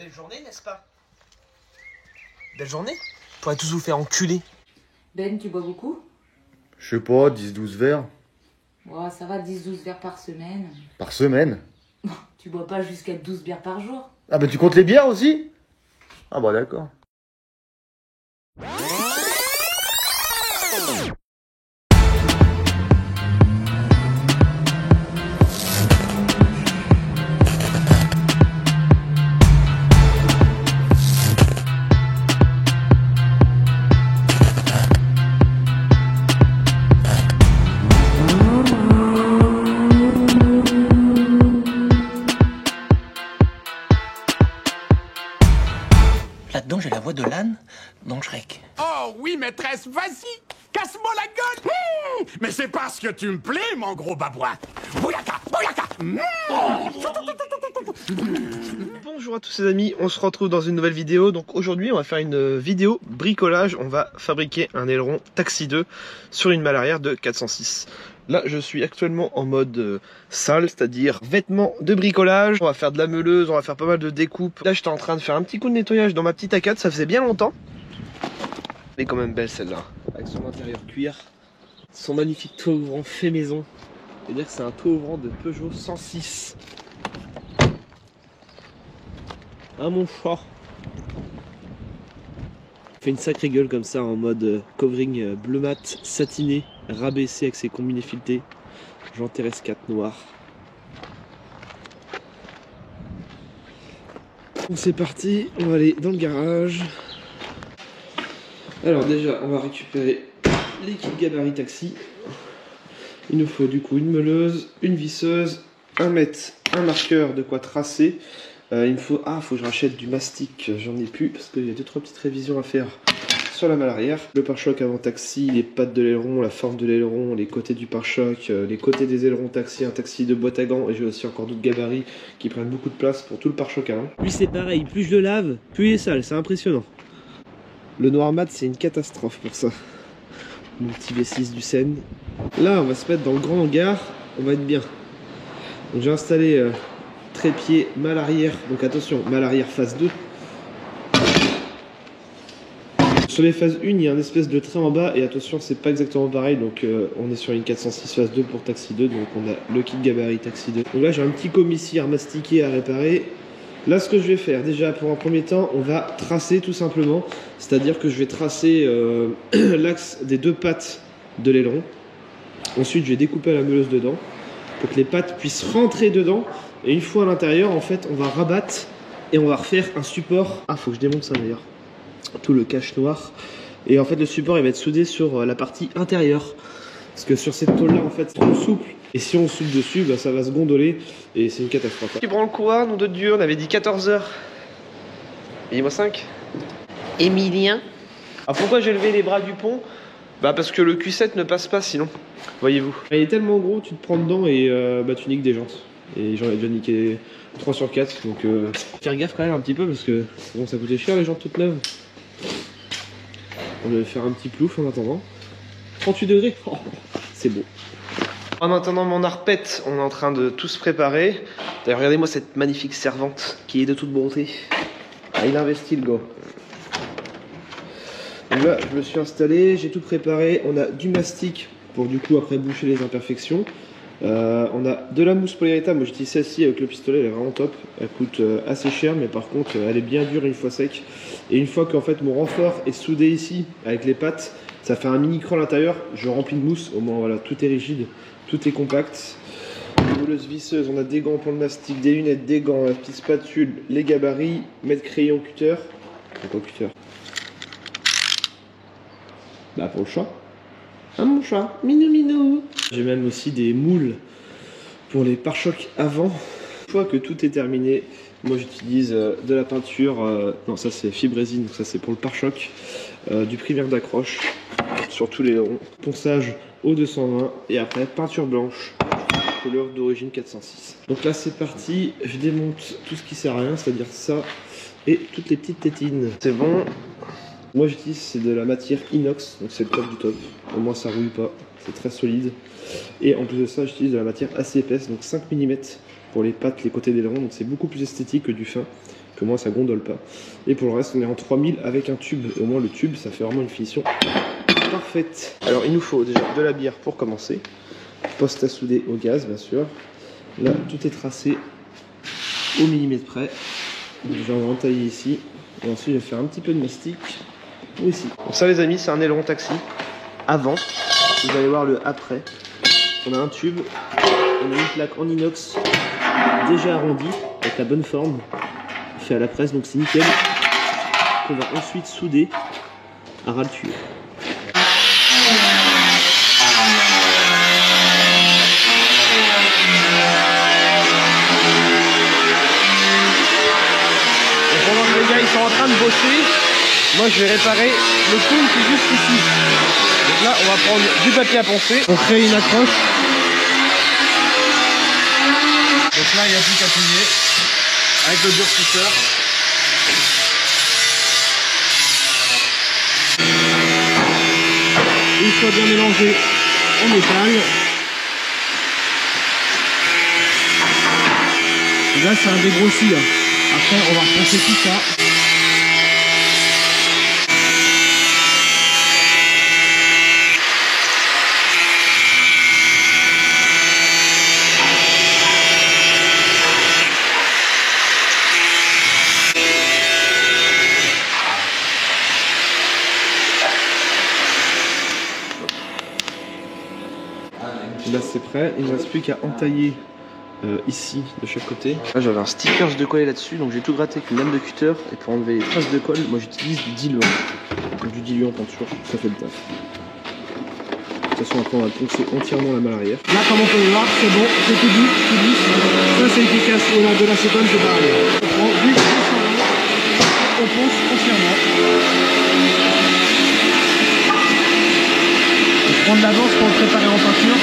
Belle journée, n'est-ce pas? Belle journée? On pourrait tous vous faire enculer. Ben, tu bois beaucoup? Je sais pas, 10-12 verres. Ouais, ça va, 10-12 verres par semaine. Par semaine? Tu bois pas jusqu'à 12 bières par jour? Ah bah tu comptes les bières aussi? Ah bah d'accord. Là-dedans, j'ai la voix de l'âne dans Shrek. Oh oui, maîtresse, vas-y, casse-moi la gueule. Mais c'est parce que tu me plais, mon gros babouin. Bouyaka, bouyaka. Bonjour à tous les amis, on se retrouve dans une nouvelle vidéo. Donc aujourd'hui, on va faire une vidéo bricolage. On va fabriquer un aileron Taxi 2 sur une malle arrière de 406. Là, je suis actuellement en mode salle, c'est-à-dire vêtements de bricolage. On va faire de la meuleuse, on va faire pas mal de découpes. Là, j'étais en train de faire un petit coup de nettoyage dans ma petite A4, ça faisait bien longtemps. Elle est quand même belle celle-là, avec son intérieur cuir. Son magnifique toit ouvrant fait maison. C'est-à-dire que c'est un toit ouvrant de Peugeot 106. Ah mon chat. Fait une sacrée gueule comme ça en mode covering bleu mat satiné, rabaissé avec ses combinés filetés. Jean Thérèse 4 noir. Bon c'est parti, on va aller dans le garage. Alors déjà on va récupérer les kits gabarit taxi. Il nous faut du coup une meuleuse, une visseuse, un mètre, un marqueur de quoi tracer. Il me faut... Ah, faut que je rachète du mastic, j'en ai plus parce qu'il y a 2-3 petites révisions à faire sur la malle arrière. Le pare-choc avant taxi, les pattes de l'aileron, la forme de l'aileron, les côtés du pare-choc, les côtés des ailerons taxi, un taxi de boîte à gants, et j'ai aussi encore d'autres gabarits qui prennent beaucoup de place pour tout le pare-choc avant. Lui c'est pareil, plus je le lave, plus il est sale, c'est impressionnant. Le noir mat c'est une catastrophe pour ça. Mon petit V6 du Seine. Là on va se mettre dans le grand hangar, on va être bien. Donc j'ai installé... trépied, malle arrière, donc attention, malle arrière phase 2. Sur les phases 1, il y a un espèce de trait en bas, et attention, c'est pas exactement pareil, donc on est sur une 406 phase 2 pour Taxi 2, donc on a le kit gabarit Taxi 2. Donc là, j'ai un petit commissaire mastiqué à réparer. Là, ce que je vais faire, déjà, pour un premier temps, on va tracer tout simplement, c'est-à-dire que je vais tracer l'axe des deux pattes de l'aileron. Ensuite, je vais découper la meuleuse dedans, pour que les pattes puissent rentrer dedans. Et une fois à l'intérieur, en fait, on va rabattre et on va refaire un support. Ah, faut que je démonte ça d'ailleurs. Tout le cache noir. Et en fait, le support, il va être soudé sur la partie intérieure. Parce que sur cette tôle-là, en fait, c'est trop souple. Et si on soude dessus, bah, ça va se gondoler. Et c'est une catastrophe. Qui prend le quoi, nous deux de Dieu? On avait dit 14 heures. Et dis-moi 5. Émilien. Alors pourquoi j'ai levé les bras du pont? Bah parce que le Q7 ne passe pas sinon. Voyez-vous. Il est tellement gros, tu te prends dedans et bah, tu niques des jantes. Et j'en ai déjà niqué 3 sur 4, donc faire gaffe quand même un petit peu parce que bon, ça coûtait cher les jantes toutes neuves. On va faire un petit plouf en attendant. 38 degrés, oh, c'est beau. En attendant mon arpette, on est en train de tout se préparer. D'ailleurs regardez-moi cette magnifique servante qui est de toute bonté. Ah, il investit le gars. Donc là je me suis installé, j'ai tout préparé. On a du mastic pour du coup après boucher les imperfections. On a de la mousse polyuréthane, moi j'utilise celle-ci avec le pistolet, elle est vraiment top. Elle coûte assez cher, mais par contre elle est bien dure une fois sec. Et une fois qu'en fait mon renfort est soudé ici avec les pattes, ça fait un mini cran à l'intérieur. Je remplis de mousse, au moins voilà, tout est rigide, tout est compact. Mouleuse visseuse, on a des gants pour le mastic, des lunettes, des gants, la petite spatule, les gabarits, mètre crayon cutter. C'est quoi cutter? Bah pour le chat. Ah mon chat, minou minou. J'ai même aussi des moules pour les pare-chocs avant. Une fois que tout est terminé, moi j'utilise de la peinture, non ça c'est fibre résine, donc ça c'est pour le pare-choc, du primaire d'accroche sur tous les ronds, ponçage au 220 et après peinture blanche, couleur d'origine 406. Donc là c'est parti, je démonte tout ce qui sert à rien, c'est-à-dire ça et toutes les petites tétines. C'est bon. Moi j'utilise c'est de la matière inox, donc c'est le top du top. Au moins ça rouille pas, c'est très solide. Et en plus de ça j'utilise de la matière assez épaisse, donc 5 mm pour les pattes, les côtés d'aileron, donc c'est beaucoup plus esthétique que du fin, que moi ça gondole pas. Et pour le reste on est en 3000 avec un tube, et au moins le tube ça fait vraiment une finition parfaite. Alors il nous faut déjà de la bière pour commencer, poste à souder au gaz bien sûr, là tout est tracé au millimètre près, donc déjà on va entailler ici, et ensuite je vais faire un petit peu de mastic ou ici. Donc ça les amis c'est un aileron taxi avant, vous allez voir le après. On a un tube, on a une plaque en inox déjà arrondie avec la bonne forme, fait à la presse donc c'est nickel, qu'on va ensuite souder à ras de tuyau. Pendant que les gars ils sont en train de bosser, moi je vais réparer le cône qui est juste ici. Donc là on va prendre du papier à poncer, on crée une accroche. Donc là il n'y a plus qu'à plier avec le durcisseur. Une fois bien mélangé, on étale. Et là c'est un dégrossi là. Après on va reponcer tout ça. Là c'est prêt, il ne me reste plus qu'à entailler ici de chaque côté. Là j'avais un sticker de coller là-dessus, donc j'ai tout gratté avec une lame de cutter, et pour enlever les traces de colle, moi j'utilise du diluant. Donc du diluant peinture, ça fait le taf. De toute façon après on va poncer entièrement la malle arrière. Là comme on peut le voir, c'est bon, c'est tout doux, tout lisse. Ça c'est efficace, on a de l'acétone, c'est pareil. On prend du on ponce entièrement. On prend de l'avance pour le préparer en peinture.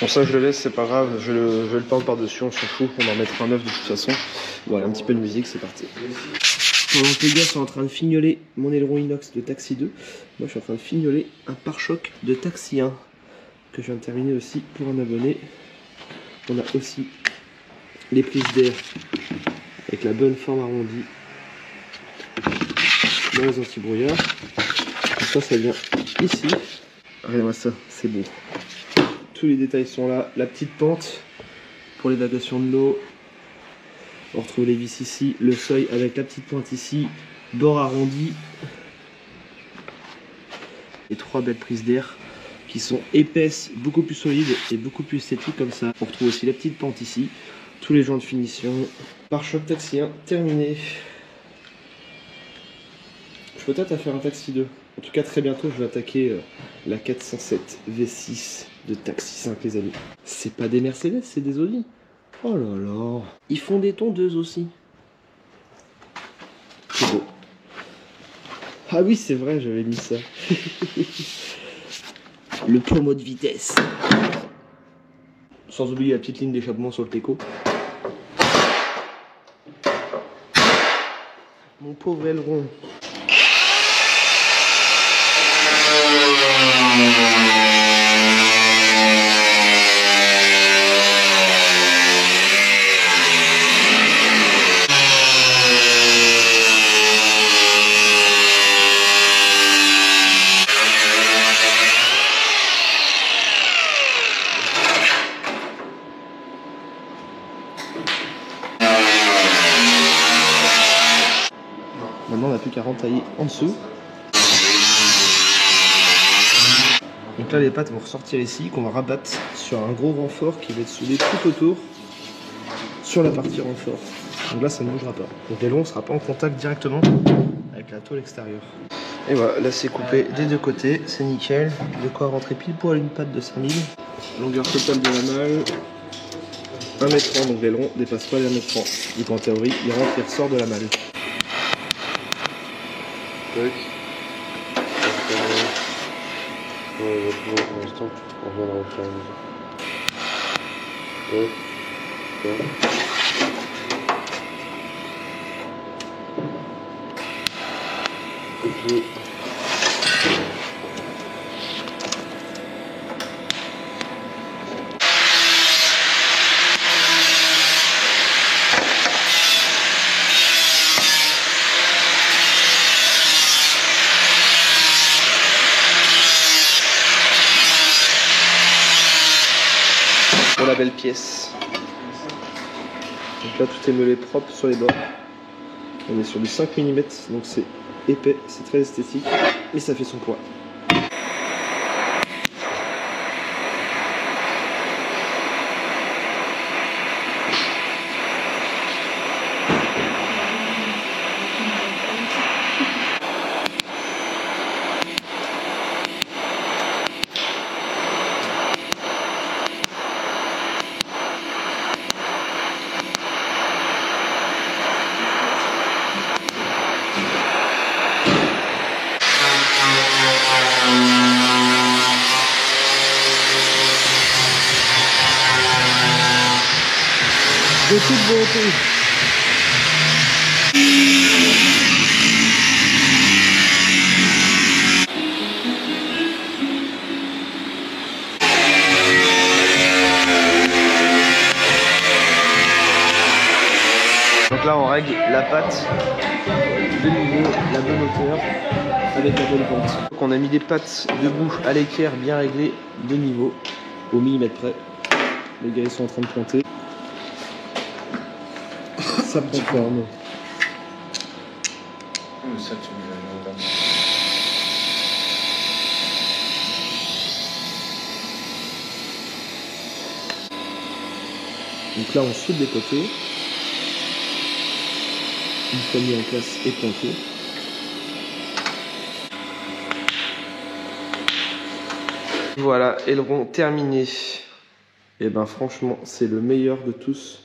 Bon ça je le laisse, c'est pas grave, je le peins par-dessus, on s'en fout, on en mettra un neuf de toute façon. Voilà, un petit peu de musique, c'est parti. Pendant que les gars sont en train de fignoler mon aileron inox de Taxi 2, moi je suis en train de fignoler un pare-choc de Taxi 1 que je viens de terminer aussi pour un abonné. On a aussi les prises d'air avec la bonne forme arrondie dans les anti-brouillards. Ça vient ici. Regardez-moi ça, c'est beau. Tous les détails sont là. La petite pente pour l'évacuation de l'eau. On retrouve les vis ici, le seuil avec la petite pointe ici, bord arrondi. Et 3 belles prises d'air qui sont épaisses, beaucoup plus solides et beaucoup plus esthétiques comme ça. On retrouve aussi la petite pente ici, tous les joints de finition. Pare-choc Taxi 1 terminé. Je peux peut-être faire un Taxi 2. En tout cas très bientôt je vais attaquer la 407 V6 de Taxi 5 les amis. C'est pas des Mercedes, c'est des Audi. Oh là là. Ils font des tondeuses aussi. C'est beau. Ah oui c'est vrai, j'avais mis ça. Le pommeau de vitesse. Sans oublier la petite ligne d'échappement sur le Teco. Mon pauvre aileron. Maintenant on n'a plus qu'à rentailler en dessous. Donc là les pattes vont ressortir ici, qu'on va rabattre sur un gros renfort qui va être soudé tout autour sur la partie renfort. Donc là ça ne bougera pas. Donc l'aileron ne sera pas en contact directement avec la tôle extérieure. Et voilà, là c'est coupé des deux côtés, c'est nickel. De quoi rentrer pile poil une patte de 5000. Longueur totale de la malle 1m30, donc l'aileron ne dépasse pas les 1m30. Donc en théorie, il rentre et ressort de la malle. Pour l'instant, on va refaire une Hop. Hop. Ok. Pour la belle pièce. Donc là tout est meulé propre sur les bords. On est sur du 5 mm, donc c'est épais, c'est très esthétique, et ça fait son poids. De toute volonté. Donc là on règle la pâte de niveau, la bonne hauteur avec la bonne pente. Donc on a mis des pâtes debout à l'équerre bien réglées de niveau au millimètre près. Les gars ils sont en train de pointer. Ça prend forme. Ça, tu me l'as. Donc là on soude les côtés. Une fois mis en place et pointé. Voilà, aileron terminé. Et ben franchement c'est le meilleur de tous.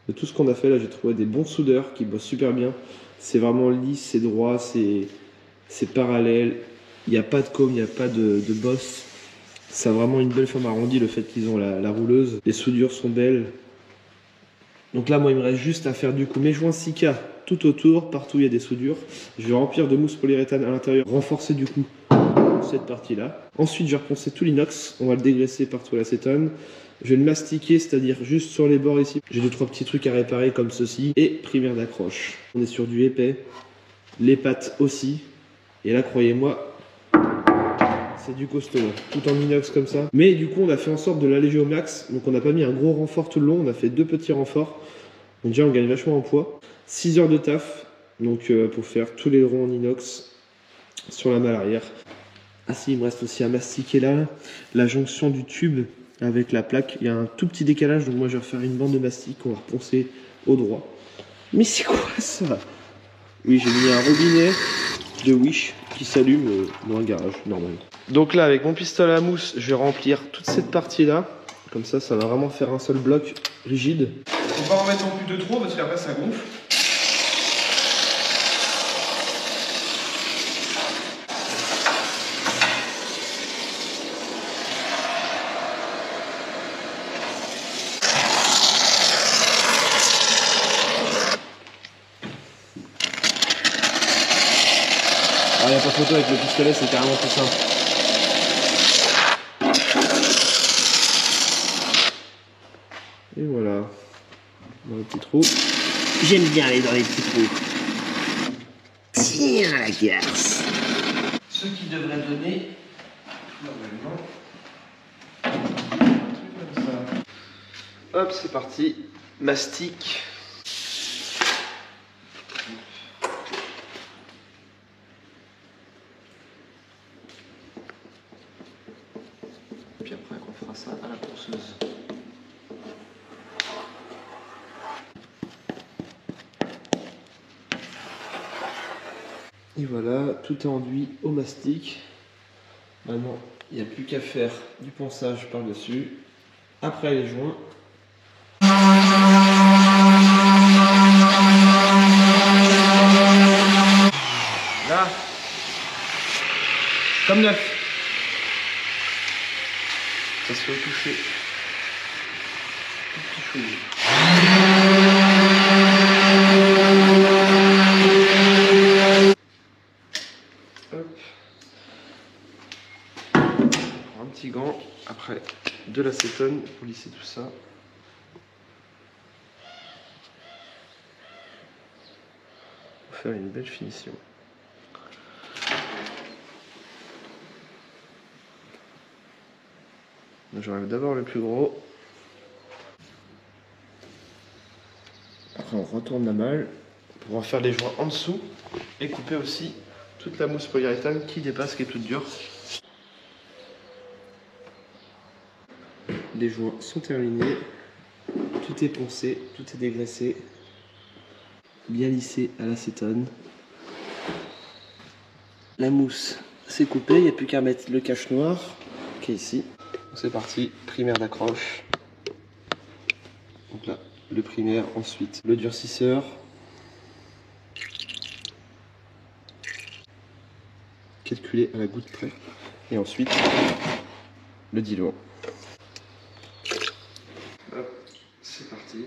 De tout ce qu'on a fait là, j'ai trouvé des bons soudeurs qui bossent super bien. C'est vraiment lisse, c'est droit, c'est parallèle. Il n'y a pas de cône, il n'y a pas de bosse. Ça a vraiment une belle forme arrondie, le fait qu'ils ont la rouleuse. Les soudures sont belles. Donc là, moi, il me reste juste à faire du coup mes joints Sika tout autour, partout où il y a des soudures. Je vais remplir de mousse polyuréthane à l'intérieur, renforcer du coup cette partie-là. Ensuite, je vais reponcer tout l'inox. On va le dégraisser partout à l'acétone. Je vais le mastiquer, c'est-à-dire juste sur les bords ici. J'ai 2-3 petits trucs à réparer comme ceci. Et primaire d'accroche. On est sur du épais. Les pattes aussi. Et là, croyez-moi, c'est du costaud. Tout en inox comme ça. Mais du coup, on a fait en sorte de l'alléger au max. Donc on n'a pas mis un gros renfort tout le long. On a fait 2 petits renforts. Donc déjà, on gagne vachement en poids. 6 heures de taf. Donc pour faire tous les ronds en inox sur la malle arrière. Ah si, il me reste aussi à mastiquer là, la jonction du tube avec la plaque. Il y a un tout petit décalage, donc moi je vais refaire une bande de mastic, on va reponcer au droit. Mais c'est quoi ça? Oui, j'ai mis un robinet de Wish qui s'allume dans un garage, normal. Donc là, avec mon pistolet à mousse, je vais remplir toute cette partie-là. Comme ça, ça va vraiment faire un seul bloc rigide. Faut pas en mettre en plus de trop parce qu'après ça gonfle. Il n'y a pas photo avec le pistolet, c'est carrément plus simple. Et voilà. Dans le petit trou. J'aime bien aller dans les petits trous. Tiens la garce. Ce qui devrait donner, normalement, un truc comme ça. Hop, c'est parti. Mastic. Puis après on fera ça à la ponceuse. Et voilà, tout est enduit au mastic. Maintenant, il n'y a plus qu'à faire du ponçage par-dessus. Après les joints. Là, comme neuf. Ça se fait au toucher. Hop. Un petit gant, après de l'acétone pour lisser tout ça. Pour faire une belle finition. J'enlève d'abord le plus gros. Après on retourne la malle pour en faire les joints en dessous et couper aussi toute la mousse polyuréthane qui dépasse, qui est toute dure. Les joints sont terminés, tout est poncé, tout est dégraissé, bien lissé à l'acétone. La mousse c'est coupé, il n'y a plus qu'à mettre le cache noir qui est ici. C'est parti, primaire d'accroche. Donc là, le primaire, ensuite le durcisseur. Calculé à la goutte près. Et ensuite, le diluant. Hop, c'est parti.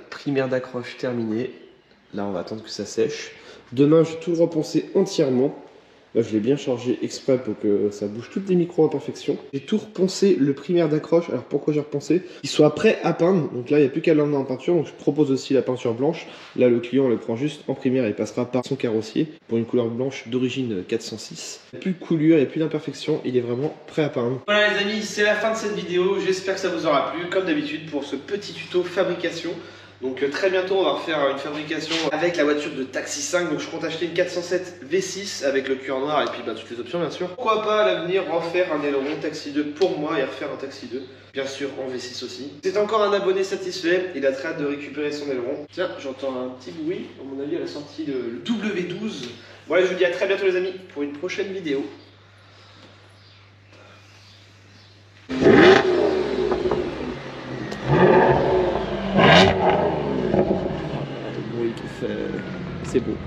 Primaire d'accroche terminée. Là on va attendre que ça sèche. Demain je vais tout le reponcer entièrement. Là je l'ai bien chargé exprès pour que ça bouge toutes les micro-imperfections. J'ai tout reponcé le primaire d'accroche. Alors pourquoi j'ai repensé? Il soit prêt à peindre. Donc là il n'y a plus qu'à l'emmener en peinture. Donc je propose aussi la peinture blanche. Là le client le prend juste en primaire et passera par son carrossier pour une couleur blanche d'origine 406. Il n'y a plus de coulure, il n'y a plus d'imperfection. Il est vraiment prêt à peindre. Voilà les amis, c'est la fin de cette vidéo. J'espère que ça vous aura plu. Comme d'habitude pour ce petit tuto fabrication. Donc très bientôt on va refaire une fabrication avec la voiture de Taxi 5. Donc je compte acheter une 407 V6 avec le cuir noir et puis toutes les options bien sûr. Pourquoi pas à l'avenir refaire un aileron Taxi 2 pour moi et refaire un Taxi 2 bien sûr en V6 aussi. C'est encore un abonné satisfait, il a très hâte de récupérer son aileron. Tiens, j'entends un petit bruit, à mon avis elle a sorti le W12. Voilà, je vous dis à très bientôt les amis pour une prochaine vidéo. C'est beau.